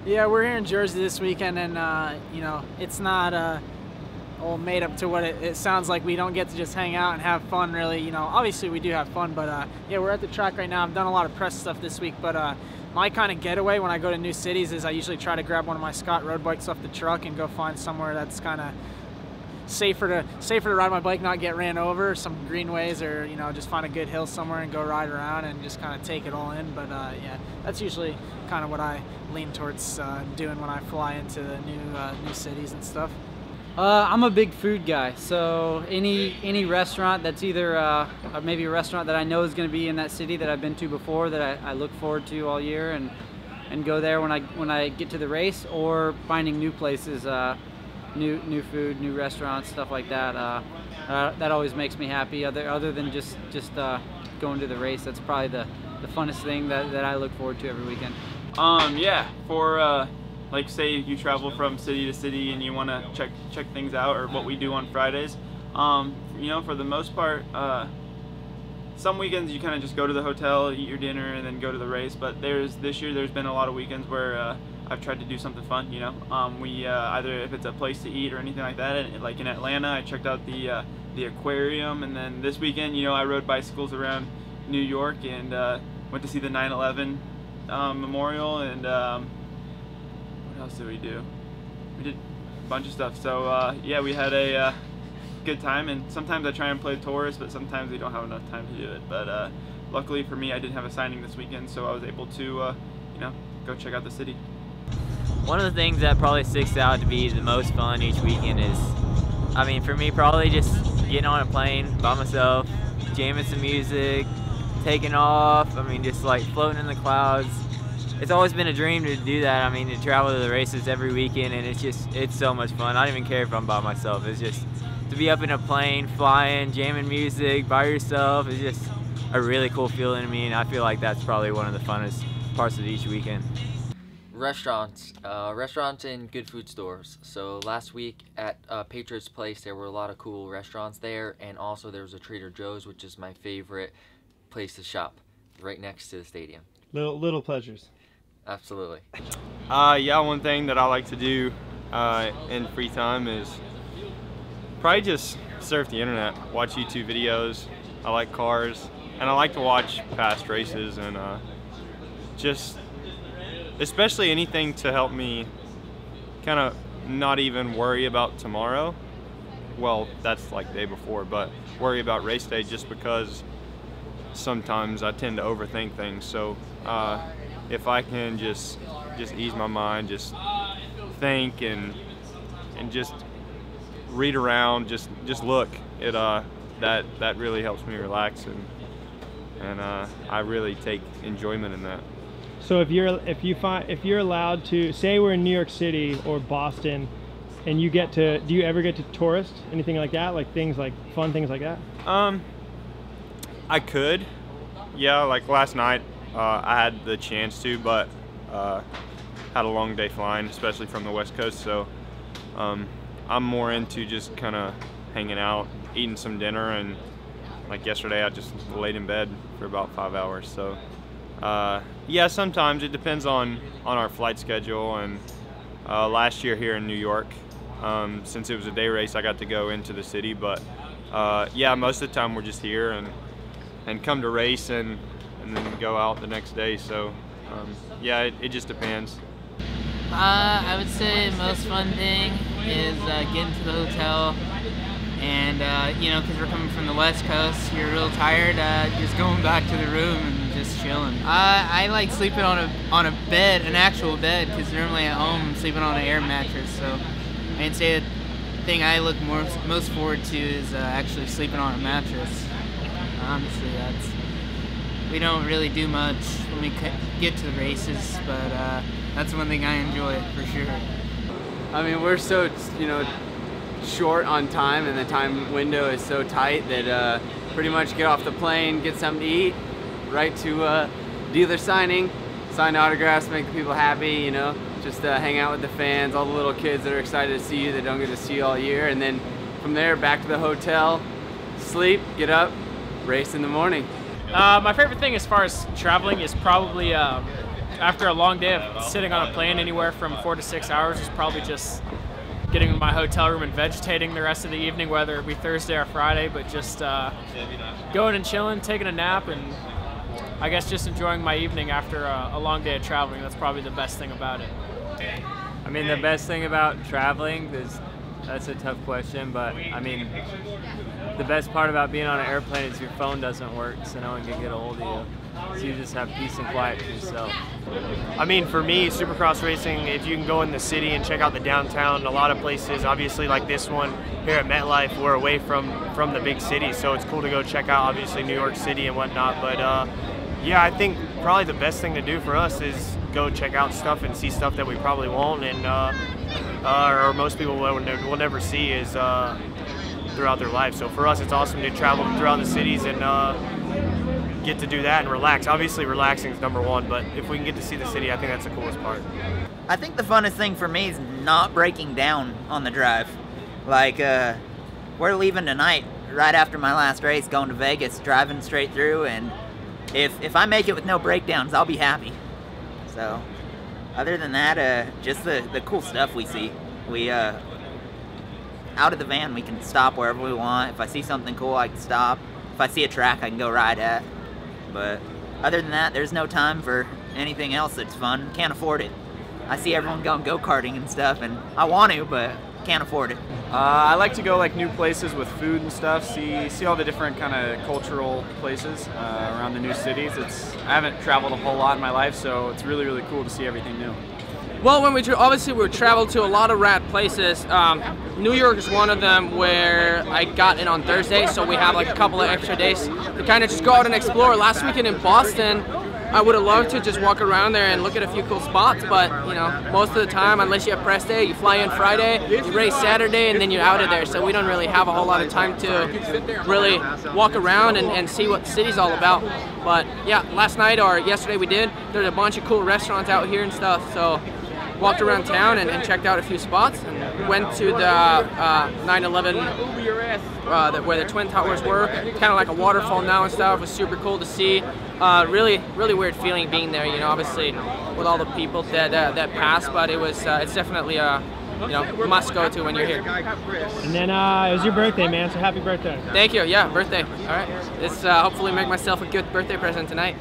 Yeah, we're here in Jersey this weekend, and you know, it's not all made up to what it sounds like. We don't get to just hang out and have fun, really. You know, obviously we do have fun, but yeah, we're at the track right now. I've done a lot of press stuff this week, but my kind of getaway when I go to new cities is I usually try to grab one of my Scott road bikes off the truck and go find somewhere that's kind of safer to ride my bike, not get ran over, some greenways, or you know, just find a good hill somewhere and go ride around and just kind of take it all in. But yeah, that's usually kind of what I lean towards doing when I fly into the new cities and stuff. I'm a big food guy, so any restaurant that's either maybe a restaurant that I know is going to be in that city that I've been to before, that I look forward to all year, and go there when I get to the race, or finding new places, new food, new restaurants, stuff like that. That always makes me happy. Other than just going to the race, that's probably the funnest thing that I look forward to every weekend. Yeah, for like say you travel from city to city and you want to check things out, or what we do on Fridays. You know, for the most part, some weekends you kind of just go to the hotel, eat your dinner, and then go to the race. But this year there's been a lot of weekends where I've tried to do something fun. You know, we either if it's a place to eat or anything like that. And like in Atlanta, I checked out the aquarium, and then this weekend, you know, I rode bicycles around New York and went to see the 9/11 memorial, and what else did we do? We did a bunch of stuff. So yeah, we had a good time, and sometimes I try and play tourist, but sometimes we don't have enough time to do it. But luckily for me, I did have a signing this weekend, so I was able to you know, go check out the city. One of the things that probably sticks out to be the most fun each weekend is, I mean, for me, probably just getting on a plane by myself, jamming some music, taking off. I mean, just like floating in the clouds. It's always been a dream to do that. I mean, to travel to the races every weekend, and it's so much fun. I don't even care if I'm by myself. It's just to be up in a plane, flying, jamming music by yourself. It's just a really cool feeling to me, and I feel like that's probably one of the funnest parts of each weekend. Restaurants and good food stores. So last week at Patriots Place, there were a lot of cool restaurants there, and also there was a Trader Joe's, which is my favorite place to shop, right next to the stadium. Little pleasures. Absolutely. Yeah, one thing that I like to do in free time is probably just surf the internet, watch YouTube videos. I like cars, and I like to watch past races, and just especially anything to help me kind of not even worry about tomorrow. Well, that's like the day before, but worry about race day, just because sometimes I tend to overthink things. So if I can just ease my mind, just think and just read around, just look, that really helps me relax, and I really take enjoyment in that. So if you're allowed to, say we're in New York City or Boston, and do you ever get to tourist, anything like that, like fun things like that? I could, yeah. Like last night, I had the chance to, but had a long day flying, especially from the West Coast. So I'm more into just kind of hanging out, eating some dinner, and like yesterday, I just laid in bed for about 5 hours. So yeah, sometimes it depends on our flight schedule. And last year here in New York, since it was a day race, I got to go into the city. But yeah, most of the time we're just here and come to race and then go out the next day. So yeah, it just depends. I would say the most fun thing is getting to the hotel, and you know, because we're coming from the West Coast, you're real tired, just going back to the room and just chilling. I like sleeping on a bed, an actual bed, because normally at home I'm sleeping on an air mattress. So I'd say the thing I look most forward to is actually sleeping on a mattress. Honestly, we don't really do much when we get to the races, but that's one thing I enjoy for sure. I mean, we're so, you know, short on time, and the time window is so tight that pretty much get off the plane, get something to eat, right to dealer sign autographs, make the people happy, you know, just hang out with the fans, all the little kids that are excited to see you that don't get to see you all year, and then from there back to the hotel, sleep, get up, race in the morning. My favorite thing as far as traveling is probably after a long day of sitting on a plane anywhere from 4 to 6 hours is probably just getting to my hotel room and vegetating the rest of the evening, whether it be Thursday or Friday, but just going and chilling, taking a nap, and I guess just enjoying my evening after a long day of traveling. That's probably the best thing about it. I mean, the best thing about traveling is, that's a tough question, but I mean, the best part about being on an airplane is your phone doesn't work, so no one can get a hold of you. So you just have peace and quiet to yourself. I mean, for me, Supercross racing, if you can go in the city and check out the downtown, a lot of places, obviously like this one here at MetLife, we're away from the big city, so it's cool to go check out, obviously, New York City and whatnot. But yeah, I think probably the best thing to do for us is go check out stuff and see stuff that we probably won't, and or most people will never see is throughout their life. So for us, it's awesome to travel throughout the cities and get to do that and relax. Obviously, relaxing is number one, but if we can get to see the city, I think that's the coolest part. I think the funnest thing for me is not breaking down on the drive. Like, we're leaving tonight right after my last race, going to Vegas, driving straight through, and if I make it with no breakdowns, I'll be happy. So, other than that, just the cool stuff we see. We, out of the van, we can stop wherever we want. If I see something cool, I can stop. If I see a track, I can go ride at. But other than that, there's no time for anything else that's fun. Can't afford it. I see everyone going go-karting and stuff, and I want to, but can't afford it. I like to go like new places with food and stuff, see all the different kind of cultural places around the new cities. I haven't traveled a whole lot in my life, so it's really, really cool to see everything new. Well, when we traveled to a lot of rad places. New York is one of them where I got in on Thursday, so we have like a couple of extra days to kind of just go out and explore. Last weekend in Boston, I would have loved to just walk around there and look at a few cool spots, but you know, most of the time, unless you have press day, you fly in Friday, you race Saturday, and then you're out of there. So we don't really have a whole lot of time to really walk around and see what the city's all about. But yeah, last night or yesterday we did. There's a bunch of cool restaurants out here and stuff. So walked around town and checked out a few spots, and went to the 9/11 where the Twin Towers were, kind of like a waterfall now and stuff. It was super cool to see. Really weird feeling being there, you know, obviously with all the people that passed, but it's definitely a must go to when you're here. And then it was your birthday, man, so happy birthday. Thank you. Yeah, birthday. All right, let's hopefully make myself a good birthday present tonight.